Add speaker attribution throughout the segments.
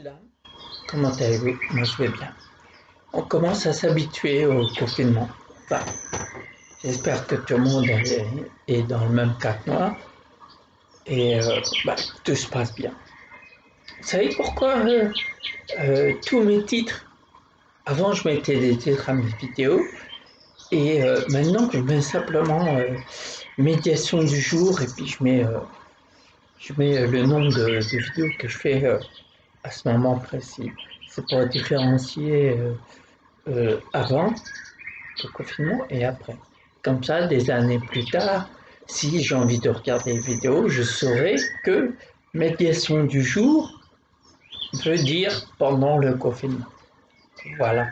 Speaker 1: Mesdames, comment allez-vous? Moi je vais bien. On commence à s'habituer au confinement. Enfin, j'espère que tout le monde est dans le même cas que moi et tout se passe bien. Vous savez pourquoi tous mes titres, avant je mettais des titres à mes vidéos et maintenant je mets simplement médiation du jour et puis je mets le nombre de vidéos que je fais à ce moment précis. C'est pour différencier avant le confinement et après. Comme ça, des années plus tard, si j'ai envie de regarder les vidéos, je saurai que médiation du jour veut dire pendant le confinement. Voilà.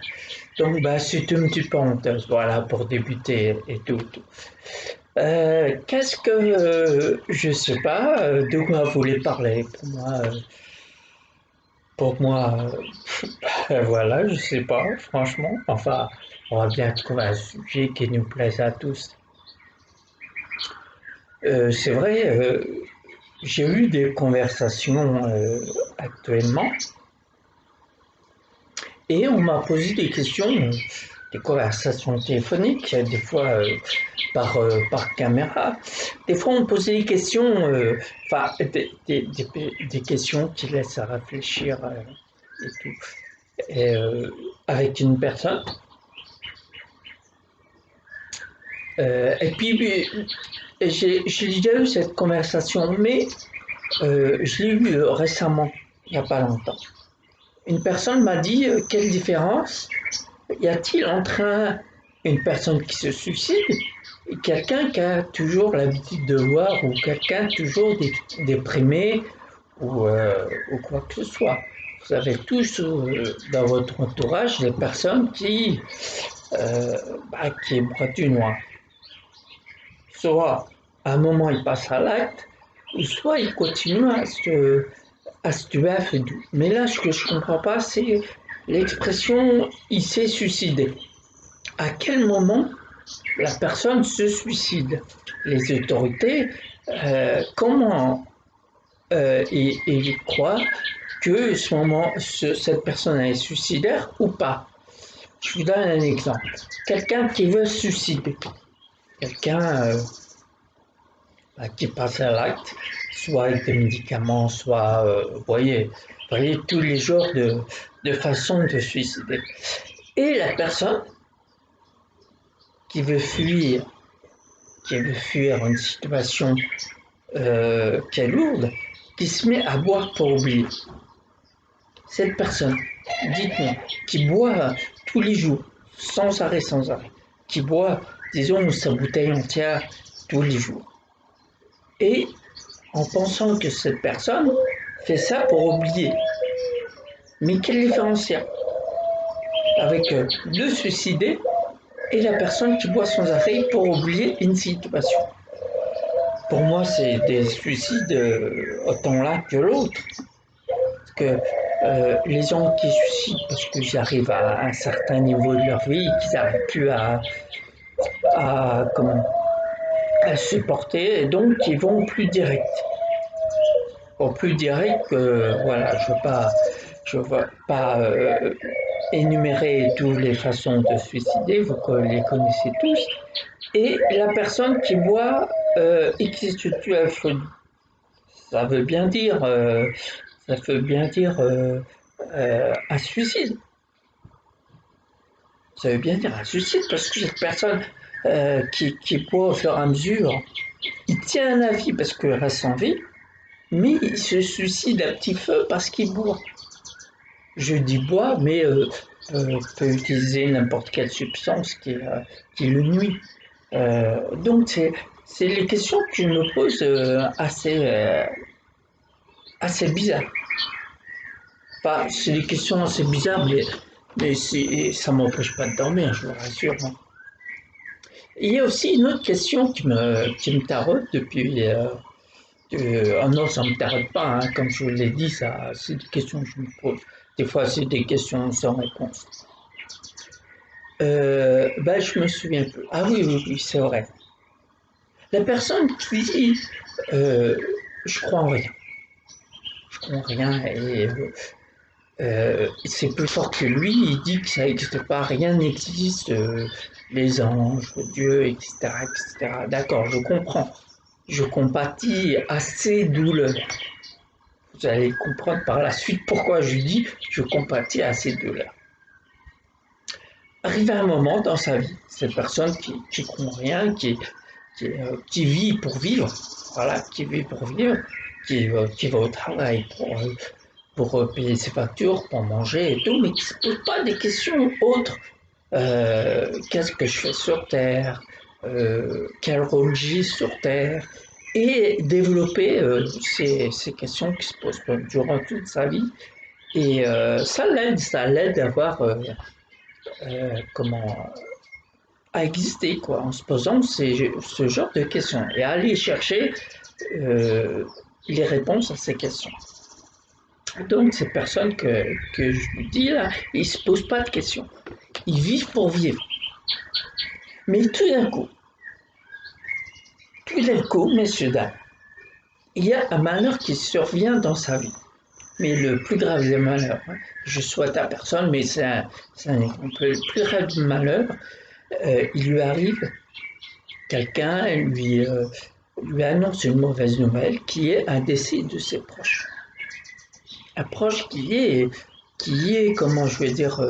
Speaker 1: Donc, c'est une petite parenthèse, voilà, pour débuter et tout. Qu'est-ce que je sais pas de quoi vous voulez parler pour moi, voilà, je sais pas, franchement. Enfin, on va bien trouver un sujet qui nous plaise à tous. C'est vrai, j'ai eu des conversations actuellement et on m'a posé des questions, des conversations téléphoniques, des fois par caméra. Des fois, on me posait des questions, enfin, des questions qui laissent à réfléchir et tout. Et, avec une personne. Et puis, j'ai déjà eu cette conversation, mais je l'ai eu récemment, il n'y a pas longtemps. Une personne m'a dit quelle différence y a-t-il entre une personne qui se suicide et quelqu'un qui a toujours l'habitude de voir ou quelqu'un toujours déprimé ou quoi que ce soit. Vous avez tous dans votre entourage des personnes euh, qui boivent du noir. Soit à un moment il passe à l'acte, ou soit il continue à se tuer à feu doux. Mais là, ce que je comprends pas, c'est l'expression il s'est suicidé. À quel moment la personne se suicide? Les autorités, comment ils croient que cette personne est suicidaire ou pas? Je vous donne un exemple. Quelqu'un qui veut se suicider, quelqu'un qui passe à l'acte, soit avec des médicaments, soit, vous voyez tous les genres de façons de se suicider. Et la personne qui veut fuir, qui veut fuir une situation qui est lourde, qui se met à boire pour oublier. Cette personne, dites-moi, qui boit tous les jours, sans arrêt, qui boit, disons, sa bouteille entière tous les jours, et en pensant que cette personne fait ça pour oublier. Mais quelle différence il y a avec le suicidé et la personne qui boit sans arrêt pour oublier une situation? Pour moi, c'est des suicides autant l'un que l'autre. Parce que les gens qui se suicident parce qu'ils arrivent à un certain niveau de leur vie, qu'ils n'arrivent plus comment, à supporter, et donc ils vont plus direct. Au plus direct, voilà, je veux pas énumérer toutes les façons de se suicider, vous les connaissez tous. Et la personne qui boit et qui se tue à feu, ça veut bien dire, ça veut bien dire un suicide. Ça veut bien dire un suicide parce que cette personne qui boit au fur et à mesure, il tient un avis parce qu'il reste en vie, mais il se suicide à petit feu parce qu'il boit. Je dis bois, mais peut utiliser n'importe quelle substance qui le nuit. Donc c'est les questions que je me pose assez bizarres. Enfin, c'est des questions assez bizarres, mais ça ne m'empêche pas de dormir, je vous rassure. Hein. Il y a aussi une autre question qui me taraude depuis. Ah non, ça ne me taraude pas, hein, comme je vous l'ai dit, c'est des questions que je me pose. Des fois, c'est des questions sans réponse. Je me souviens plus. Ah oui, oui, oui, c'est vrai. La personne qui dit je crois en rien. Je crois en rien et c'est plus fort que lui, il dit que ça n'existe pas, rien n'existe, les anges, Dieu, etc., etc. D'accord, je comprends. Je compatis à ces douleurs. Vous allez comprendre par la suite pourquoi je dis je compatis à ces douleurs. Arrive un moment dans sa vie, cette personne qui comprend rien, qui vit pour vivre, voilà, qui vit pour vivre, qui va au travail pour payer ses factures, pour manger et tout, mais qui ne se pose pas des questions autres. Qu'est-ce que je fais sur Terre? Quel rôle j'ai sur Terre? Et développer ces questions qui se posent durant toute sa vie. Et ça l'aide à avoir comment à exister quoi, en se posant ce genre de questions et à aller chercher euh, les réponses à ces questions. Donc ces personnes que je vous dis là, ils ne se posent pas de questions. Ils vivent pour vivre. Mais tout d'un coup, messieurs, dames, il y a un malheur qui survient dans sa vie. Mais le plus grave des malheurs, hein, je souhaite à personne, mais c'est un exemple. Le plus grave des malheurs, il lui arrive, quelqu'un lui annonce une mauvaise nouvelle qui est un décès de ses proches. Un proche qui est comment je vais dire,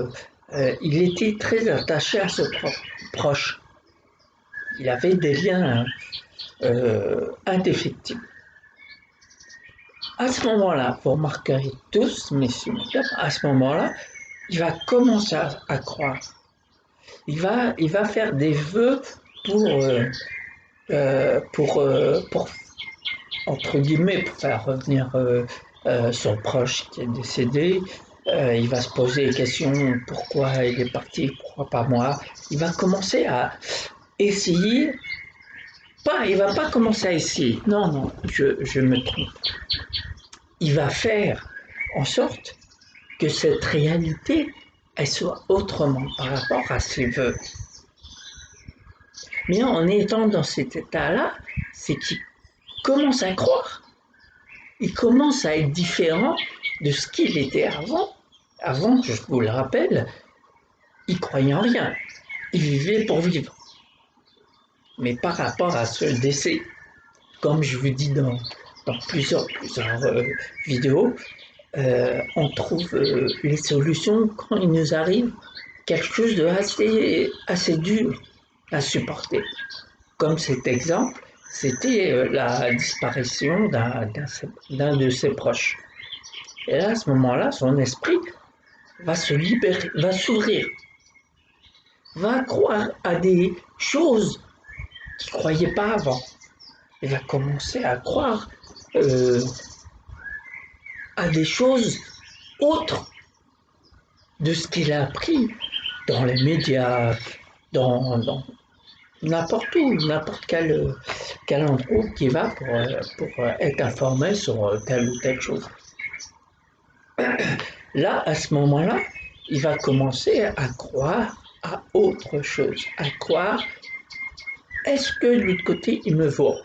Speaker 1: il était très attaché à ce proche. Il avait des liens indéfectibles. À ce moment-là, vous remarquerez tous, messieurs, mesdames, à ce moment-là, il va commencer à croire. Il va faire des vœux pour, pour entre guillemets, pour faire revenir son proche qui est décédé. Il va se poser des questions, pourquoi il est parti, pourquoi pas moi. Il va commencer à essayer, il va pas commencer à essayer, non, non, je me trompe. Il va faire en sorte que cette réalité, elle soit autrement par rapport à ses vœux. Mais en étant dans cet état-là, c'est qu'il commence à croire. Il commence à être différent de ce qu'il était avant. Avant, je vous le rappelle, il croyait en rien. Il vivait pour vivre. Mais par rapport à ce décès, comme je vous dis dans plusieurs vidéos, on trouve les solutions quand il nous arrive quelque chose de assez dur à supporter. Comme cet exemple, c'était la disparition d'un de ses proches. Et là, à ce moment-là, son esprit va se libérer, va s'ouvrir, va croire à des choses qu'il ne croyait pas avant. Il va commencer à croire à des choses autres de ce qu'il a appris dans les médias, dans n'importe où, n'importe quel endroit qu'il va pour être informé sur telle ou telle chose. Là, à ce moment-là, il va commencer à croire à autre chose, à croire, est-ce que de l'autre côté, il me voit?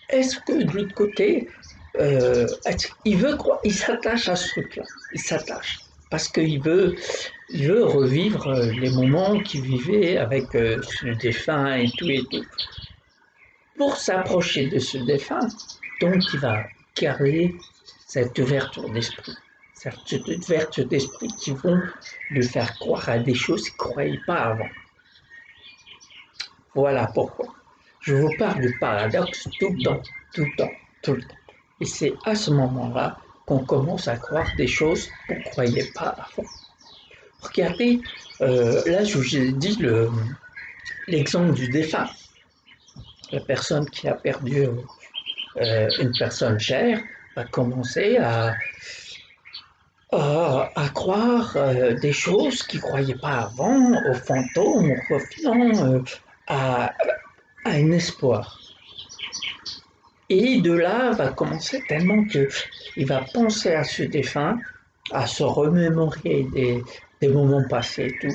Speaker 1: Est-ce que de l'autre côté, il veut croire, il s'attache à ce truc-là, il s'attache, parce il veut revivre les moments qu'il vivait avec ce défunt et tout et tout. Pour s'approcher de ce défunt, donc il va garder cette ouverture d'esprit. Cette ouverture d'esprit qui vont lui faire croire à des choses qu'il ne croyait pas avant. Voilà pourquoi. Je vous parle du paradoxe tout le temps, tout le temps, tout le temps. Et c'est à ce moment-là qu'on commence à croire des choses qu'on ne croyait pas avant. Regardez, là je vous ai dit l'exemple du défunt. La personne qui a perdu une personne chère va commencer à croire des choses qu'il ne croyait pas avant, aux fantômes, aux revenants, à, à un espoir. Et de là va commencer tellement qu'il va penser à ce défunt, à se remémorer des moments passés et tout.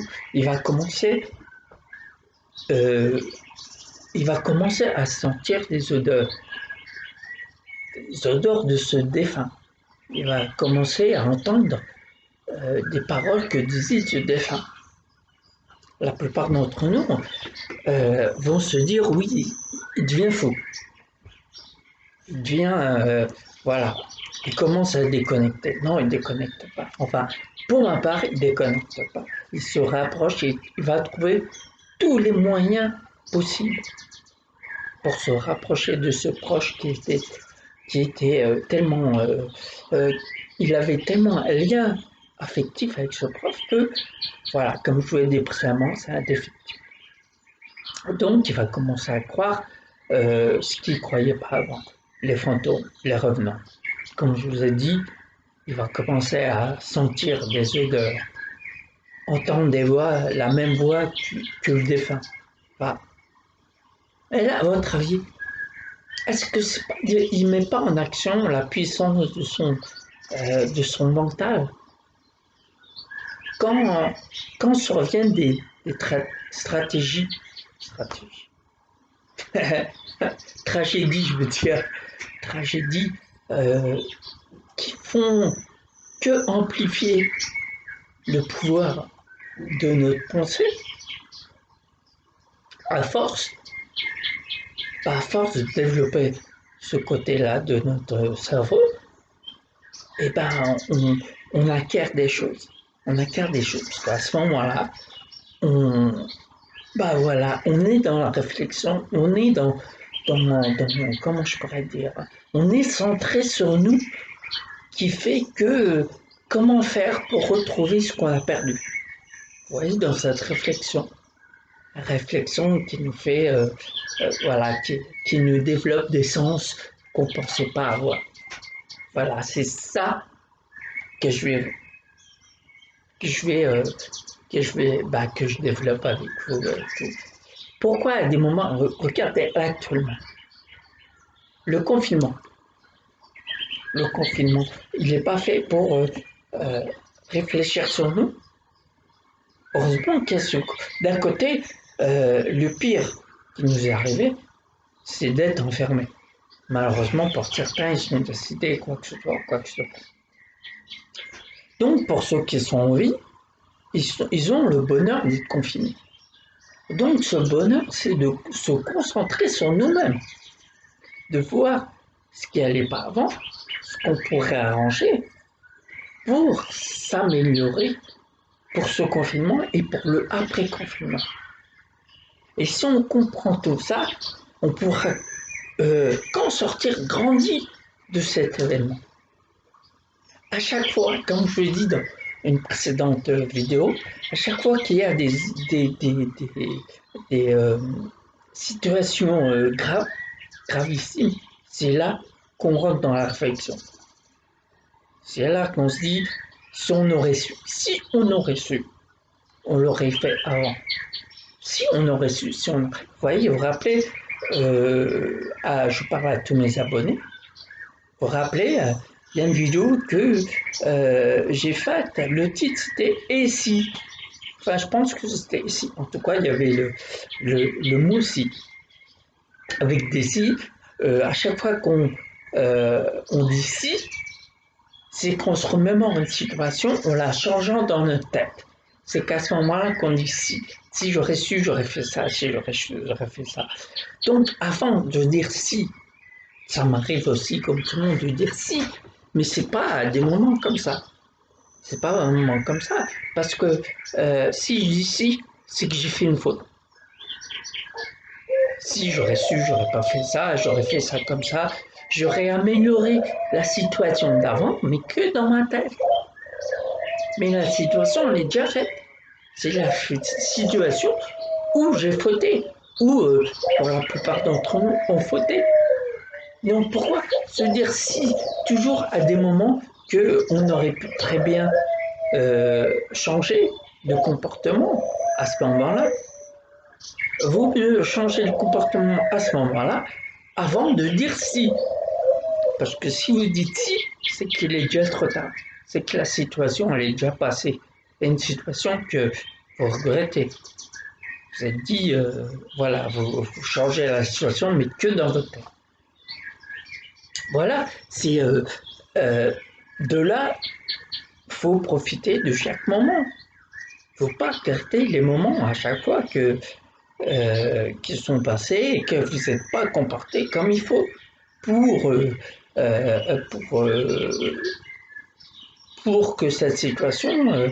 Speaker 1: Euh, il va commencer à sentir des odeurs de ce défunt. Il va commencer à entendre des paroles que disait ce défunt. La plupart d'entre nous vont se dire oui, il devient fou. Il devient, voilà, il commence à déconnecter. Non, il ne déconnecte pas. Enfin, pour ma part, il ne déconnecte pas. Il se rapproche et il va trouver tous les moyens possibles pour se rapprocher de ce proche qui était tellement... il avait tellement un lien affectif avec ce proche que, voilà, comme je vous l'ai dit précédemment, c'est indéfectible. Donc, il va commencer à croire ce qu'il ne croyait pas avant, les fantômes, les revenants. Comme je vous ai dit, il va commencer à sentir des odeurs, entendre des voix, la même voix que le défunt. Voilà. Et là, à votre avis, est-ce que il ne met pas en action la puissance de son mental quand surviennent des stratégies, tragédies, je veux dire, tragédies qui font que amplifier le pouvoir de notre pensée à force de développer ce côté-là de notre cerveau, eh ben, on acquiert des choses. On acquiert des choses. Parce qu'à ce moment-là, voilà, on est dans la réflexion, on est dans comment je pourrais dire, on est centré sur nous, qui fait que comment faire pour retrouver ce qu'on a perdu. Vous voyez, dans cette réflexion qui nous fait, voilà, qui nous développe des sens qu'on ne pensait pas avoir. Voilà, c'est ça que je développe avec vous. Pourquoi à des moments, regardez actuellement, le confinement, il n'est pas fait pour réfléchir sur nous. Heureusement d'un côté, le pire qui nous est arrivé, c'est d'être enfermés. Malheureusement, pour certains, ils ont décidé quoi que ce soit. Donc, pour ceux qui sont en vie, ils ont le bonheur d'être confinés. Donc, ce bonheur, c'est de se concentrer sur nous-mêmes, de voir ce qui n'allait pas avant, ce qu'on pourrait arranger pour s'améliorer pour ce confinement et pour le après-confinement. Et si on comprend tout ça, on pourra qu'en sortir grandi de cet événement. À chaque fois, comme je l'ai dit dans une précédente vidéo, à chaque fois qu'il y a des situations gravissimes, c'est là qu'on rentre dans la réflexion. C'est là qu'on se dit, si on aurait su, on l'aurait fait avant. Si on aurait su, vous voyez, vous vous rappelez, je parle à tous mes abonnés, vous vous rappelez, il y a une vidéo que j'ai faite, le titre c'était « Et si ?» Enfin, je pense que c'était « si ». En tout cas, il y avait le mot « si ». Avec des « si », à chaque fois qu'on dit « si », c'est qu'on se remémore une situation en la changeant dans notre tête. C'est qu'à ce moment-là qu'on dit « si ». Si j'aurais su, j'aurais fait ça. Si j'aurais su, j'aurais fait ça. Donc, avant de dire « si », ça m'arrive aussi, comme tout le monde, de dire « si », mais c'est pas à des moments comme ça. C'est pas à un moment comme ça. Parce que si je dis « si », c'est que j'ai fait une faute. Si j'aurais su, j'aurais pas fait ça, j'aurais fait ça comme ça, j'aurais amélioré la situation d'avant, mais que dans ma tête. Mais la situation, elle est déjà faite. C'est la situation où j'ai fauté, où pour la plupart d'entre nous, on fauté. Donc pourquoi se dire si toujours à des moments qu'on aurait pu très bien changer de comportement à ce moment-là? Vaut mieux changer le comportement à ce moment-là avant de dire si. Parce que si vous dites si, c'est qu'il est déjà trop tard. C'est que la situation, elle est déjà passée. C'est une situation que vous regrettez. Vous êtes dit, voilà, vous changez la situation, mais que dans votre tête. Voilà, c'est de là, faut profiter de chaque moment. Il ne faut pas garder les moments à chaque fois qui sont passés et que vous n'êtes pas comporté comme il faut pour, pour, pour que cette situation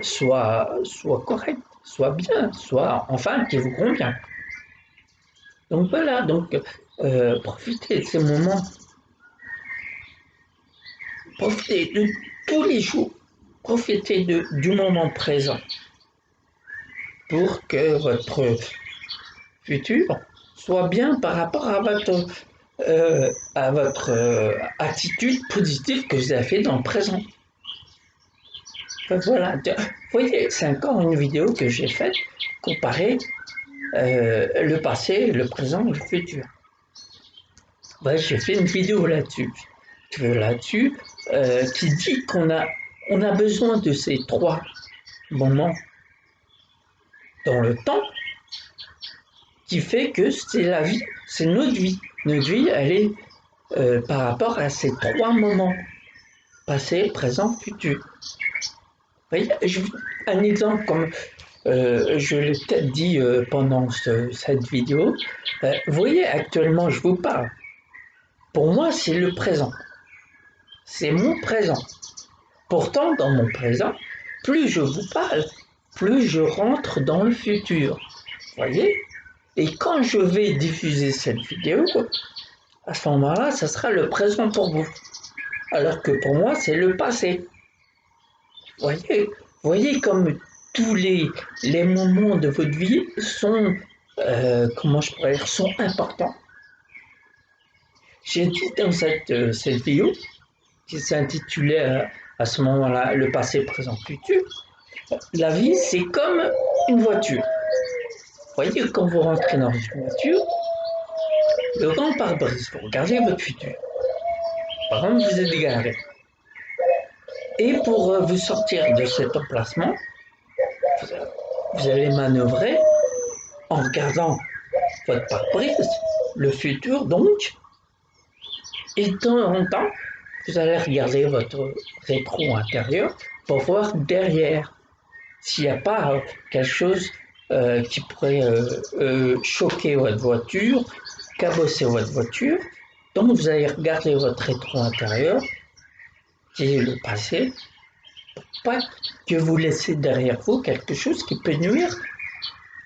Speaker 1: soit correcte, soit bien, soit enfin qui vous convient. Donc voilà, donc profitez de ces moments, profitez de tous les jours, profitez du moment présent pour que votre futur soit bien par rapport à votre attitude positive que vous avez fait dans le présent. Voilà, vous voyez, c'est encore une vidéo que j'ai faite, comparer le passé, le présent et le futur. Ouais, j'ai fait une vidéo là-dessus, qui dit qu'on a besoin de ces trois moments dans le temps, qui fait que c'est la vie, c'est notre vie. Notre vie, elle est par rapport à ces trois moments, passé, présent, futur. Vous voyez, un exemple comme je l'ai peut-être dit pendant cette vidéo, vous voyez, actuellement, je vous parle. Pour moi, c'est le présent. C'est mon présent. Pourtant, dans mon présent, plus je vous parle, plus je rentre dans le futur. Vous voyez? Et quand je vais diffuser cette vidéo, à ce moment-là, ça sera le présent pour vous. Alors que pour moi, c'est le passé. Vous voyez comme tous les moments de votre vie sont, comment je pourrais dire, sont importants. J'ai dit dans cette vidéo, qui s'intitulait à ce moment-là le passé, présent, futur, la vie c'est comme une voiture. Vous voyez, quand vous rentrez dans une voiture, le grand pare-brise, vous regardez votre futur. Par exemple, vous êtes garé. Et pour vous sortir de cet emplacement, vous allez manœuvrer en regardant votre pare-brise, le futur donc, et de temps en temps, vous allez regarder votre rétro intérieur pour voir derrière s'il n'y a pas quelque chose qui pourrait choquer votre voiture, cabosser votre voiture. Donc vous allez regarder votre rétro intérieur, qui est le passé, pour pas que vous laissez derrière vous quelque chose qui peut nuire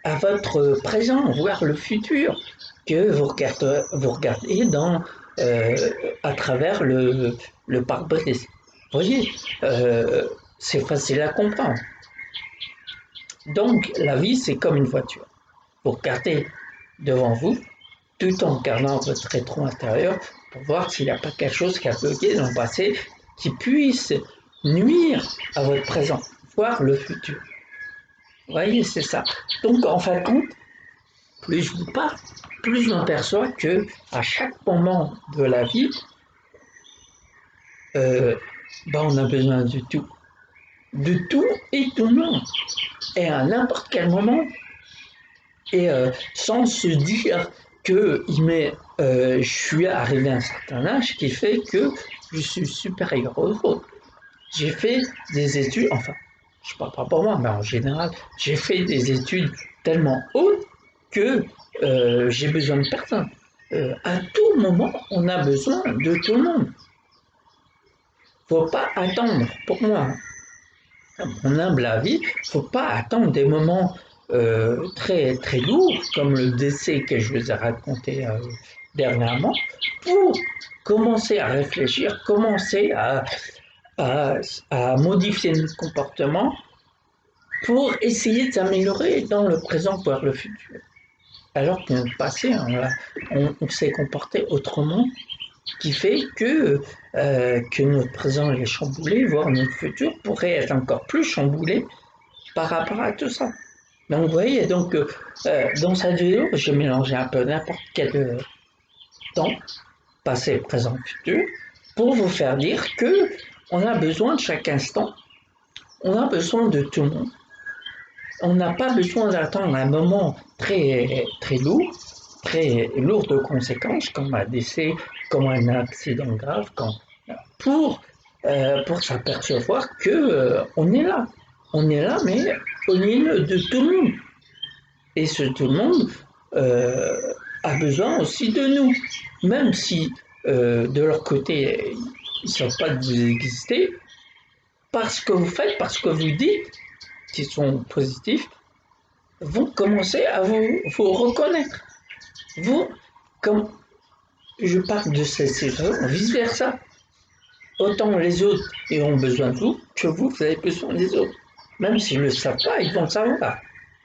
Speaker 1: à votre présent, voire le futur, que vous regardez à travers le pare-brise. Vous voyez, c'est facile à comprendre. Donc, la vie, c'est comme une voiture. Vous regardez devant vous, tout en regardant votre rétro intérieur, pour voir s'il n'y a pas quelque chose qui a bloqué dans le passé qui puisse nuire à votre présent, voire le futur. Vous voyez, c'est ça. Donc, en fin de compte, plus je vous parle, plus je m'aperçois que à chaque moment de la vie, on a besoin de tout et tout le monde, et à n'importe quel moment, et sans se dire que je suis arrivé à un certain âge qui fait que je suis supérieur aux autres. J'ai fait des études, enfin, je ne parle pas pour moi, mais en général, j'ai fait des études tellement hautes que j'ai besoin de personne. À tout moment, on a besoin de tout le monde. Faut pas attendre, pour moi, à mon humble avis, faut pas attendre des moments très très lourds comme le décès que je vous ai raconté dernièrement pour commencer à réfléchir, commencer à modifier notre comportement pour essayer de s'améliorer dans le présent voire le futur. Alors que notre passé, on s'est comporté autrement, qui fait que notre présent est chamboulé, voire notre futur pourrait être encore plus chamboulé par rapport à tout ça. Donc vous voyez, dans cette vidéo, j'ai mélangé un peu n'importe quel temps, passé, présent, futur, pour vous faire dire que on a besoin de chaque instant, on a besoin de tout le monde. On n'a pas besoin d'attendre un moment très, très lourd de conséquences, comme un décès, comme un accident grave, pour pour s'apercevoir que on est là. On est là, mais au milieu de tout le monde. Et ce tout le monde euh, a besoin aussi de nous. Même si de leur côté, ils ne savent pas que vous existez, parce que vous faites, parce que vous dites, qui sont positifs, vont commencer à vous reconnaître. Vous, comme je parle de cette situation, vice-versa. Autant les autres auront besoin de vous que vous avez besoin des autres. Même s'ils ne le savent pas, ils vont le savoir.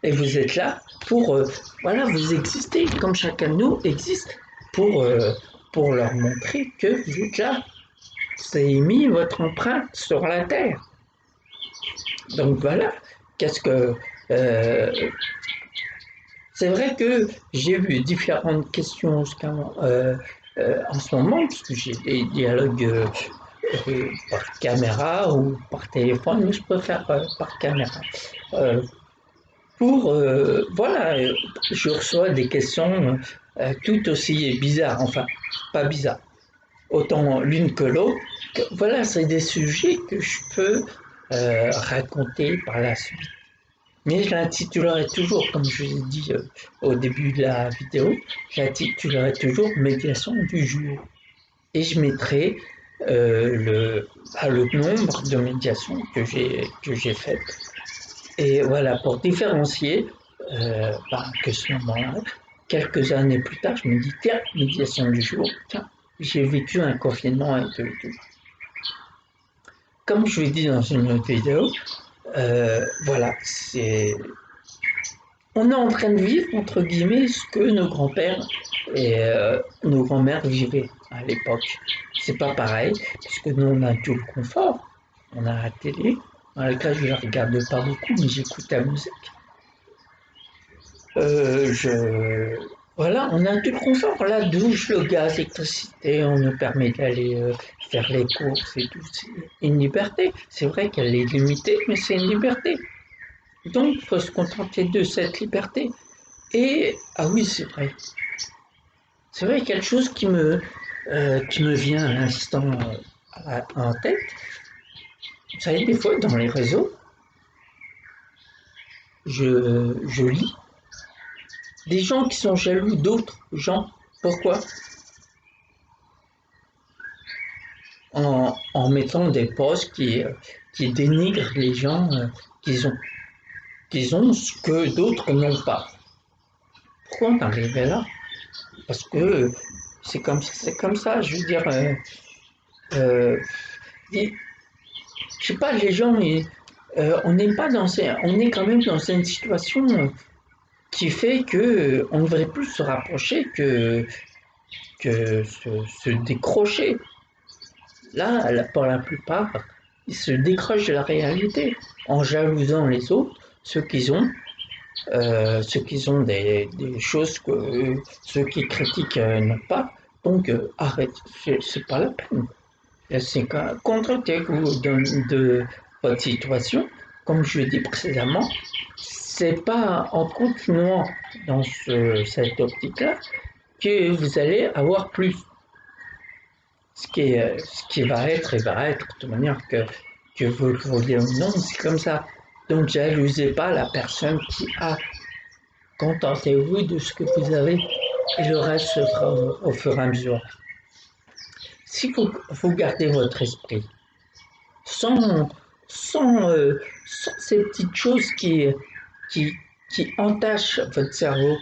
Speaker 1: Et vous êtes là pour, voilà, vous existez comme chacun de nous existe pour leur montrer que vous êtes là. Vous avez mis votre empreinte sur la terre. Donc voilà, qu'est-ce que... euh, c'est vrai que j'ai eu différentes questions en ce moment, parce que j'ai des dialogues par caméra ou par téléphone, mais je préfère par caméra. Euh, voilà, je reçois des questions tout aussi bizarres, enfin, pas bizarres, autant l'une que l'autre. Voilà, c'est des sujets que je peux raconter par la suite. Mais je l'intitulerai toujours, comme je l'ai dit au début de la vidéo, j'intitulerai toujours Médiation du jour. Et je mettrai le nombre de médiations que j'ai faites. Et voilà, pour différencier que ce moment-là, quelques années plus tard, je me dis, tiens, médiation du jour, tiens, j'ai vécu un confinement et tout. Comme je l'ai dit dans une autre vidéo, voilà, on est en train de vivre, entre guillemets, ce que nos grands-pères et nos grands-mères vivaient à l'époque. C'est pas pareil, parce que nous, on a tout le confort. On a la télé. Dans le cas, je la regarde pas beaucoup, mais j'écoute la musique. Je... Voilà, on a tout le confort. La douche, le gaz, l'électricité, on nous permet d'aller faire les courses et tout. C'est une liberté. C'est vrai qu'elle est limitée, mais c'est une liberté. Donc, il faut se contenter de cette liberté. Et, ah oui, c'est vrai. C'est vrai, quelque chose qui me vient à l'instant en tête. Vous savez, des fois, dans les réseaux, je lis des gens qui sont jaloux d'autres gens. Pourquoi? En mettant des posts qui dénigrent les gens qu'ils ont, qu'ils ont ce que d'autres n'ont pas. Pourquoi on arrive là? Parce que c'est comme ça. Je veux dire, euh, je sais pas, les gens, on n'est pas dans on est quand même dans une situation qui fait que on devrait plus se rapprocher que se décrocher. Là, pour la plupart, ils se décrochent de la réalité en jalousant les autres, ceux qui ont des choses que ceux qui critiquent n'ont pas. Donc arrête, c'est pas la peine. C'est contentez-vous de votre situation. Comme je l'ai dit précédemment, c'est pas en continuant dans cette optique-là que vous allez avoir plus. Ce qui va être et va être, de manière que vous le vouliez ou non, c'est comme ça. Donc, jalousiez pas la personne qui a. Contentez-vous de ce que vous avez et le reste se fera au fur et à mesure. Si vous gardez votre esprit sans, sans ces petites choses qui, qui entachent votre cerveau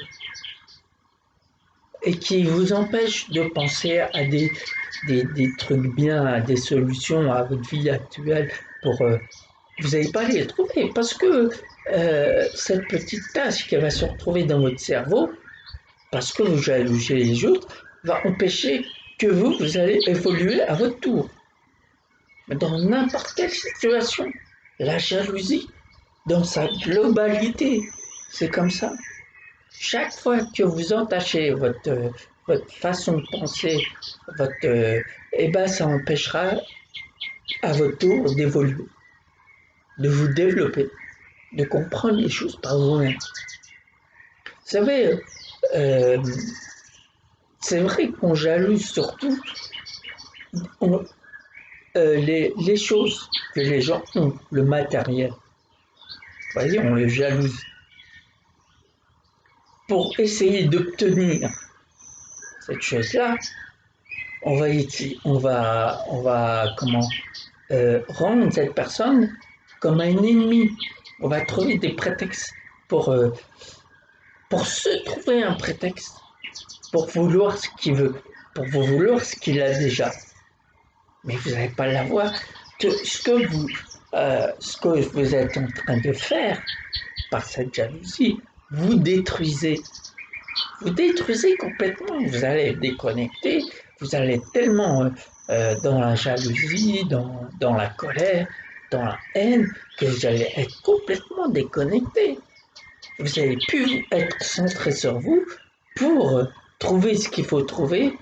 Speaker 1: et qui vous empêchent de penser à des trucs bien, à des solutions à votre vie actuelle pour... vous n'allez pas les trouver parce que cette petite tâche qui va se retrouver dans votre cerveau, parce que vous jalousez les autres, va empêcher que vous allez évoluer à votre tour. Dans n'importe quelle situation, la jalousie, dans sa globalité, c'est comme ça. Chaque fois que vous entachez votre façon de penser, eh ben, ça empêchera à votre tour d'évoluer, de vous développer, de comprendre les choses par vous-même. Vous savez, euh, c'est vrai qu'on jalouse surtout, on, les choses que les gens ont, le matériel, vous voyez, on le jalouse pour essayer d'obtenir cette chose-là. On va comment rendre cette personne comme un ennemi. On va trouver des prétextes pour se trouver un prétexte, pour vouloir ce qu'il veut, pour vouloir ce qu'il a déjà. Mais vous n'allez pas l'avoir. Ce que vous êtes en train de faire par cette jalousie, vous détruisez. Vous détruisez complètement. Vous allez être déconnecté. Vous allez être tellement dans la jalousie, dans la colère, dans la haine, que vous allez être complètement déconnecté. Vous n'allez plus être centré sur vous pour trouver ce qu'il faut trouver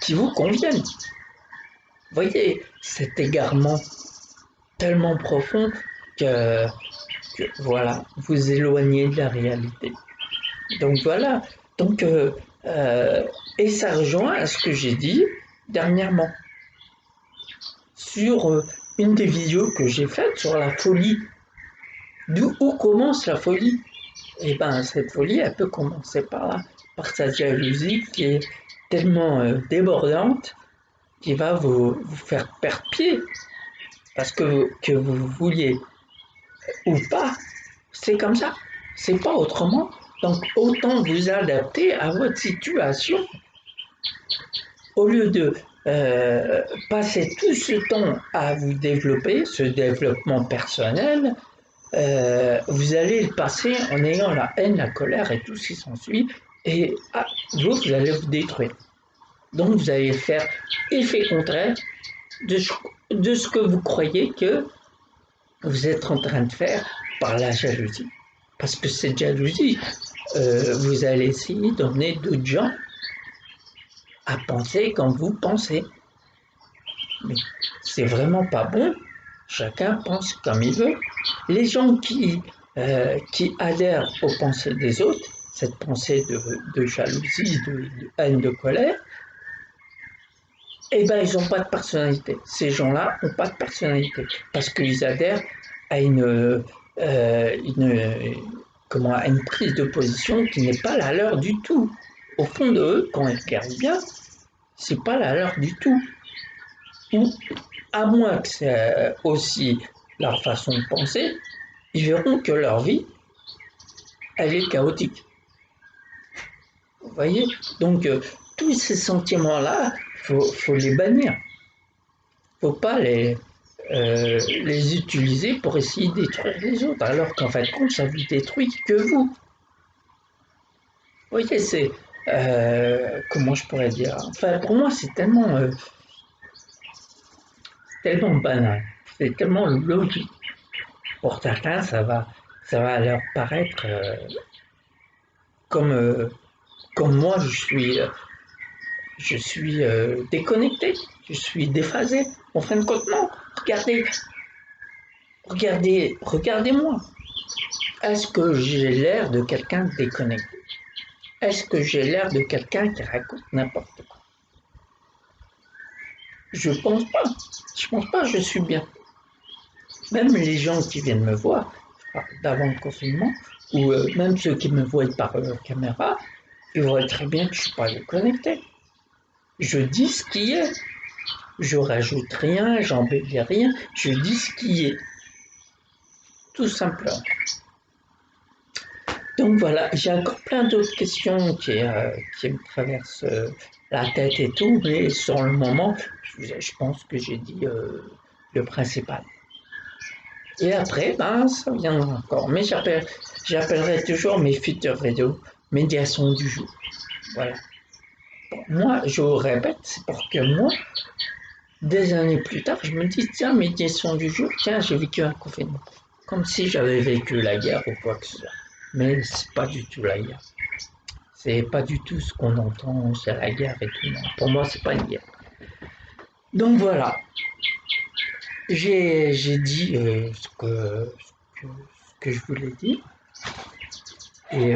Speaker 1: qui vous convienne. Vous voyez cet égarement tellement profond que voilà, vous éloignez de la réalité. Donc voilà, donc et ça rejoint à ce que j'ai dit dernièrement sur une des vidéos que j'ai faites sur la folie. Où commence la folie? Eh bien, cette folie, elle peut commencer par là, par sa jalousie qui est tellement débordante qui va vous faire perdre pied. Parce que vous vouliez ou pas, c'est comme ça, c'est pas autrement. Donc autant vous adapter à votre situation au lieu de passer tout ce temps à vous développer, ce développement personnel. Vous allez le passer en ayant la haine, la colère et tout ce qui s'ensuit, et vous allez vous détruire. Donc vous allez faire effet contraire de ce que vous croyez que vous êtes en train de faire par la jalousie. Parce que cette jalousie, vous allez essayer d'emmener d'autres gens à penser comme vous pensez. Mais c'est vraiment pas bon. Chacun pense comme il veut. Les gens qui adhèrent aux pensées des autres, cette pensée de jalousie, de haine, de colère, eh ben ils n'ont pas de personnalité. Ces gens-là n'ont pas de personnalité parce qu'ils adhèrent à une prise de position qui n'est pas la leur du tout. Au fond de eux, quand ils regardent bien, c'est pas la leur du tout. Ou à moins que c'est aussi leur façon de penser, ils verront que leur vie, elle est chaotique. Vous voyez? Donc, tous ces sentiments-là, faut les bannir. Faut pas les utiliser pour essayer de détruire les autres, alors qu'en fait, ça vous détruit que vous. Vous voyez, c'est... comment je pourrais dire? Enfin, pour moi, c'est tellement banal. C'est tellement logique. Pour certains, ça va leur paraître comme moi, je suis déconnecté, je suis déphasé. En fin de compte, non. Regardez-moi. Est-ce que j'ai l'air de quelqu'un de déconnecté? Est-ce que j'ai l'air de quelqu'un qui raconte n'importe quoi? Je pense pas. Je pense pas, je suis bien. Même les gens qui viennent me voir d'avant le confinement, ou même ceux qui me voient par caméra, ils voient très bien que je suis pas déconnecté. Je dis ce qui est. Je rajoute rien, j'embellis rien, je dis ce qui est. Tout simplement. Donc voilà, j'ai encore plein d'autres questions qui me traversent la tête et tout, mais sur le moment, je pense que j'ai dit le principal. Et après, ben, ça viendra encore. Mais j'appellerai toujours mes futures vidéos médiation du jour. Voilà. Bon, moi, je vous répète, c'est pour que moi, des années plus tard, je me dis, tiens, médiation du jour, tiens, j'ai vécu un confinement. Comme si j'avais vécu la guerre ou quoi que ce soit. Mais c'est pas du tout la guerre. C'est pas du tout ce qu'on entend, c'est la guerre et tout. Non. Pour moi, c'est pas une guerre. Donc voilà. J'ai dit ce que je voulais dire. Et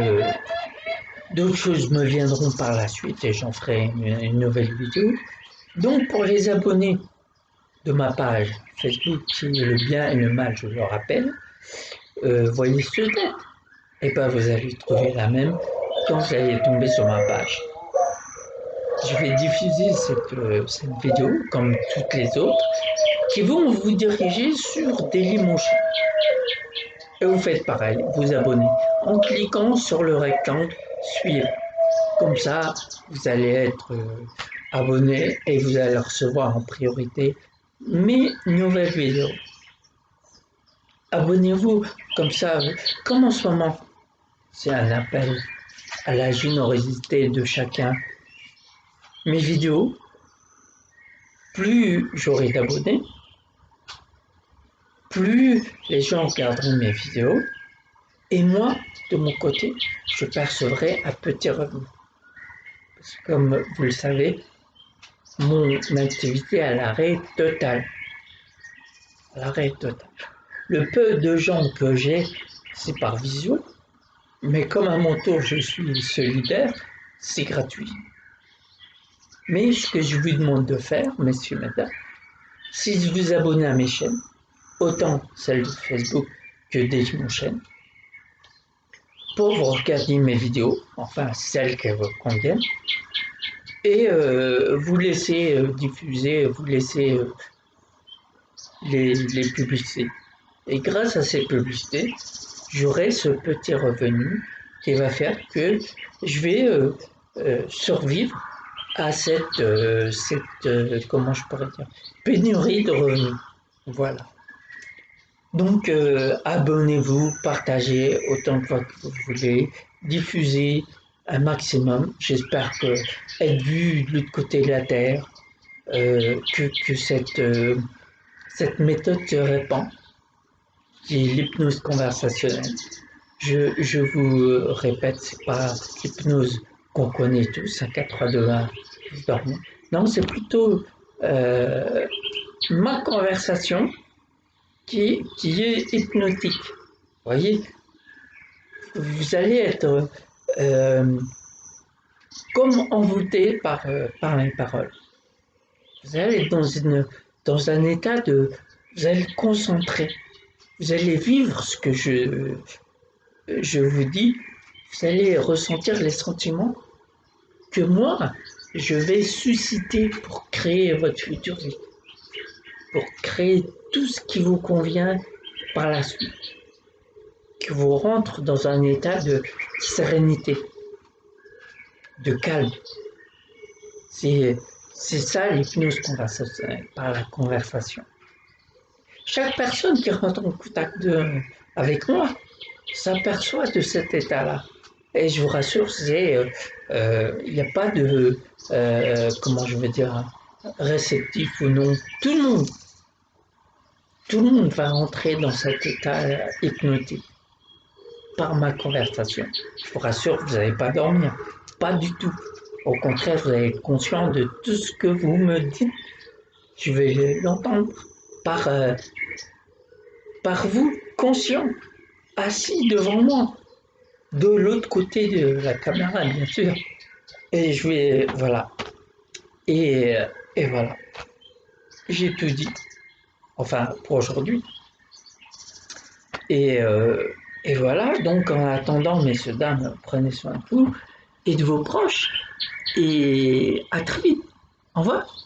Speaker 1: d'autres choses me viendront par la suite et j'en ferai une nouvelle vidéo. Donc pour les abonnés, de ma page Facebook qui est le bien et le mal, je le rappelle, voyez ce tête. Et bien vous allez trouver la même quand vous allez tomber sur ma page. Je vais diffuser cette vidéo, comme toutes les autres, qui vont vous diriger sur Dailymotion. Et vous faites pareil, vous abonnez en cliquant sur le rectangle suivre. Comme ça, vous allez être abonné et vous allez recevoir en priorité mes nouvelles vidéos. Abonnez-vous, comme ça, comme en ce moment, c'est un appel à la générosité de chacun. Mes vidéos, plus j'aurai d'abonnés, plus les gens regarderont mes vidéos, et moi, de mon côté, je percevrai un petit revenu. Parce que comme vous le savez, mon activité est à l'arrêt total. À l'arrêt total. Le peu de gens que j'ai, c'est par visio, mais comme à mon tour je suis solidaire, c'est gratuit. Mais ce que je vous demande de faire, messieurs, mesdames, c'est de vous abonner à mes chaînes, autant celle de Facebook que Dailymotion, pour vous regarder mes vidéos, enfin celles qui vous conviennent, et vous laisser diffuser, vous laisser les publicités. Et grâce à ces publicités, j'aurai ce petit revenu qui va faire que je vais survivre à cette comment je pourrais dire, pénurie de revenus. Voilà. Donc, abonnez-vous, partagez autant que vous voulez, diffusez un maximum. J'espère que être vu de l'autre côté de la Terre, que cette méthode se répand, qui est l'hypnose conversationnelle. Je vous répète, c'est pas l'hypnose qu'on connaît tous, à 4, 3, 2, 1, vous dormez. Non, c'est plutôt ma conversation qui est hypnotique. Vous voyez, vous allez être comme envoûté par mes paroles. Vous allez être dans un état de... Vous allez être concentré. Vous allez vivre ce que je vous dis. Vous allez ressentir les sentiments que moi, je vais susciter pour créer votre future vie. Pour créer tout ce qui vous convient par la suite. Que vous rentrez dans un état de sérénité, de calme. C'est ça l'hypnose conversationnelle, par la conversation. Chaque personne qui rentre en contact avec moi s'aperçoit de cet état-là. Et je vous rassure, il n'y a pas de, comment je veux dire, réceptif ou non. Tout le monde va rentrer dans cet état hypnotique par ma conversation. Je vous rassure, vous n'allez pas dormir. Pas du tout. Au contraire, vous allez être conscient de tout ce que vous me dites. Je vais l'entendre par vous, conscient, assis devant moi, de l'autre côté de la caméra, bien sûr. Et je vais, voilà. Et, et voilà. J'ai tout dit. Enfin, pour aujourd'hui. Et, et voilà. Donc, en attendant, messieurs, dames, prenez soin de vous et de vos proches. Et à très vite. Au revoir.